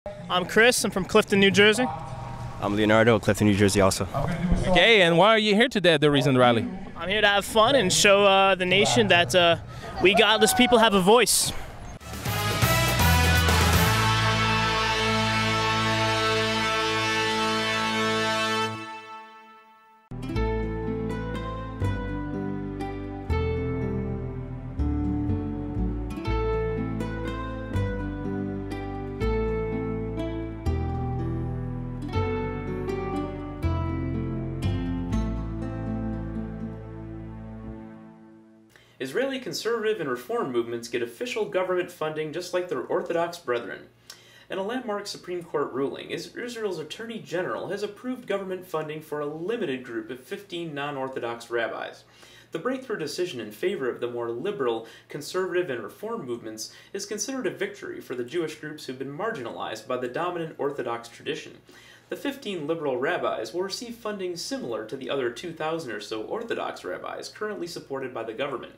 I'm Chris. I'm from Clifton, New Jersey. I'm Leonardo, Clifton, New Jersey also. Okay, and why are you here today at the recent rally? I'm here to have fun and show the nation that we godless people have a voice. Israeli conservative and reform movements get official government funding just like their Orthodox brethren. In a landmark Supreme Court ruling, Israel's Attorney General has approved government funding for a limited group of 15 non-Orthodox rabbis. The breakthrough decision in favor of the more liberal, conservative, and reform movements is considered a victory for the Jewish groups who've been marginalized by the dominant Orthodox tradition. The 15 liberal rabbis will receive funding similar to the other 2,000 or so Orthodox rabbis currently supported by the government.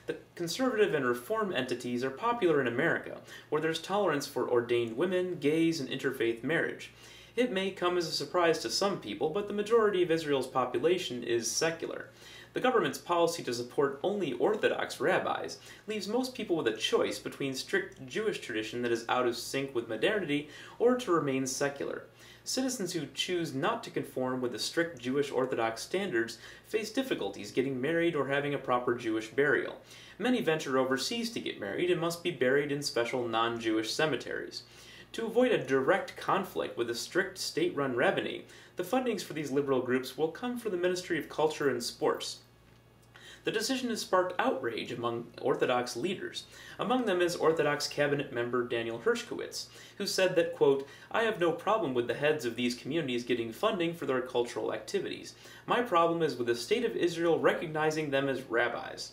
The conservative and reform entities are popular in America, where there's tolerance for ordained women, gays, and interfaith marriage. It may come as a surprise to some people, but the majority of Israel's population is secular. The government's policy to support only Orthodox rabbis leaves most people with a choice between strict Jewish tradition that is out of sync with modernity or to remain secular. Citizens who choose not to conform with the strict Jewish Orthodox standards face difficulties getting married or having a proper Jewish burial. Many venture overseas to get married and must be buried in special non-Jewish cemeteries. To avoid a direct conflict with a strict state-run rabbinate, the fundings for these liberal groups will come from the Ministry of Culture and Sports. The decision has sparked outrage among Orthodox leaders. Among them is Orthodox cabinet member Daniel Hershkowitz, who said that, quote, "I have no problem with the heads of these communities getting funding for their cultural activities. My problem is with the state of Israel recognizing them as rabbis."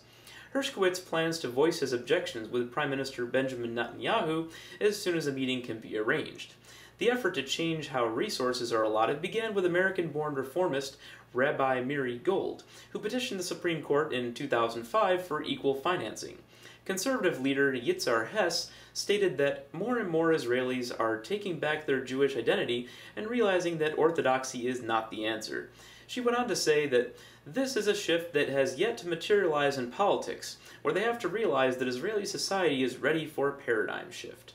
Hershkowitz plans to voice his objections with Prime Minister Benjamin Netanyahu as soon as a meeting can be arranged. The effort to change how resources are allotted began with American-born reformist Rabbi Miri Gold, who petitioned the Supreme Court in 2005 for equal financing. Conservative leader Yitzhar Hess stated that more and more Israelis are taking back their Jewish identity and realizing that orthodoxy is not the answer. She went on to say that this is a shift that has yet to materialize in politics, where they have to realize that Israeli society is ready for a paradigm shift.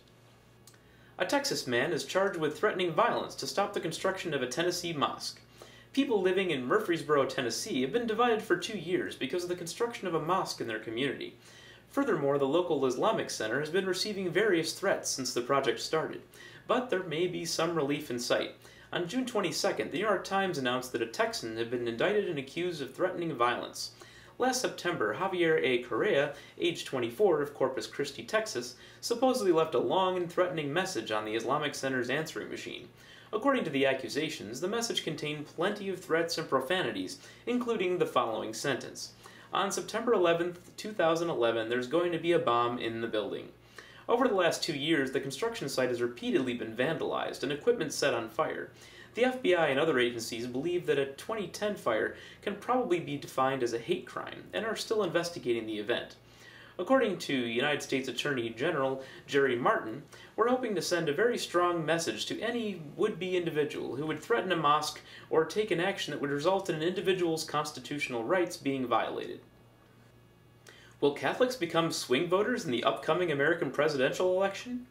A Texas man is charged with threatening violence to stop the construction of a Tennessee mosque. People living in Murfreesboro, Tennessee have been divided for 2 years because of the construction of a mosque in their community. Furthermore, the local Islamic Center has been receiving various threats since the project started, but there may be some relief in sight. On June 22nd, the New York Times announced that a Texan had been indicted and accused of threatening violence. Last September, Javier A. Correa, age 24, of Corpus Christi, Texas, supposedly left a long and threatening message on the Islamic Center's answering machine. According to the accusations, the message contained plenty of threats and profanities, including the following sentence: "On September 11th, 2011, there's going to be a bomb in the building." Over the last 2 years, the construction site has repeatedly been vandalized and equipment set on fire. The FBI and other agencies believe that a 2010 fire can probably be defined as a hate crime and are still investigating the event. According to United States Attorney General Jerry Martin, we're hoping to send a very strong message to any would-be individual who would threaten a mosque or take an action that would result in an individual's constitutional rights being violated. Will Catholics become swing voters in the upcoming American presidential election?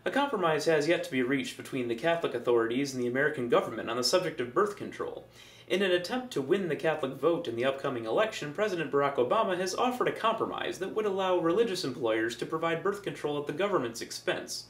A compromise has yet to be reached between the Catholic authorities and the American government on the subject of birth control. In an attempt to win the Catholic vote in the upcoming election, President Barack Obama has offered a compromise that would allow religious employers to provide birth control at the government's expense.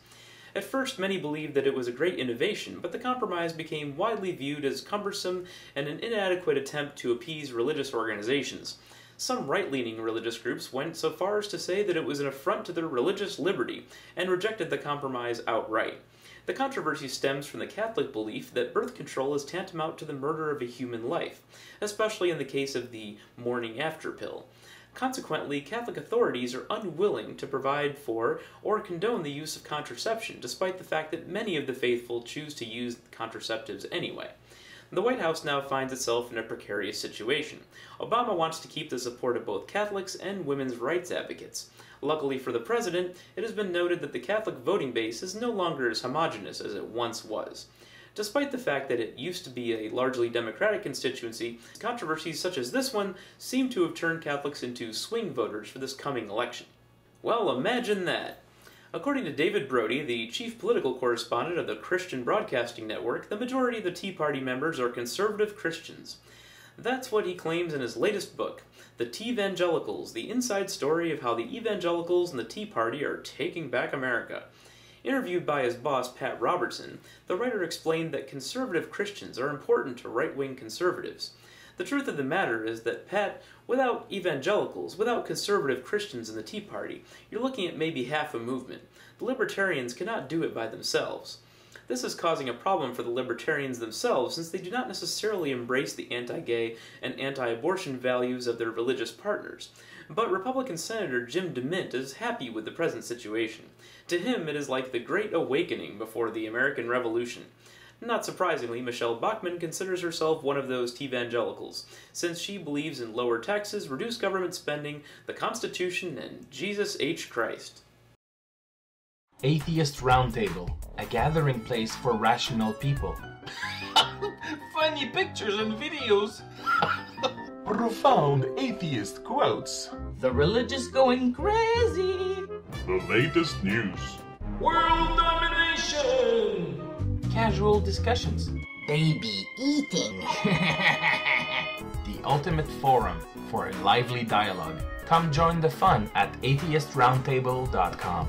At first, many believed that it was a great innovation, but the compromise became widely viewed as cumbersome and an inadequate attempt to appease religious organizations. Some right-leaning religious groups went so far as to say that it was an affront to their religious liberty and rejected the compromise outright. The controversy stems from the Catholic belief that birth control is tantamount to the murder of a human life, especially in the case of the morning after pill. Consequently, Catholic authorities are unwilling to provide for or condone the use of contraception, despite the fact that many of the faithful choose to use contraceptives anyway. The White House now finds itself in a precarious situation. Obama wants to keep the support of both Catholics and women's rights advocates. Luckily for the president, it has been noted that the Catholic voting base is no longer as homogenous as it once was. Despite the fact that it used to be a largely Democratic constituency, controversies such as this one seem to have turned Catholics into swing voters for this coming election. Well, imagine that. According to David Brody, the chief political correspondent of the Christian Broadcasting Network, the majority of the Tea Party members are conservative Christians. That's what he claims in his latest book, The Evangelicals, the inside story of how the Evangelicals and the Tea Party are taking back America. Interviewed by his boss, Pat Robertson, the writer explained that conservative Christians are important to right-wing conservatives. The truth of the matter is that, Pat, without evangelicals, without conservative Christians in the Tea Party, you're looking at maybe half a movement. The libertarians cannot do it by themselves. This is causing a problem for the libertarians themselves, since they do not necessarily embrace the anti-gay and anti-abortion values of their religious partners. But Republican Senator Jim DeMint is happy with the present situation. To him, it is like the Great Awakening before the American Revolution. Not surprisingly, Michelle Bachmann considers herself one of those evangelicals, since she believes in lower taxes, reduced government spending, the Constitution, and Jesus H. Christ. Atheist Roundtable, a gathering place for rational people. Funny pictures and videos. Profound atheist quotes. The religious going crazy. The latest news. World domination. Casual discussions. Baby eating. The ultimate forum for a lively dialogue. Come join the fun at atheistroundtable.com.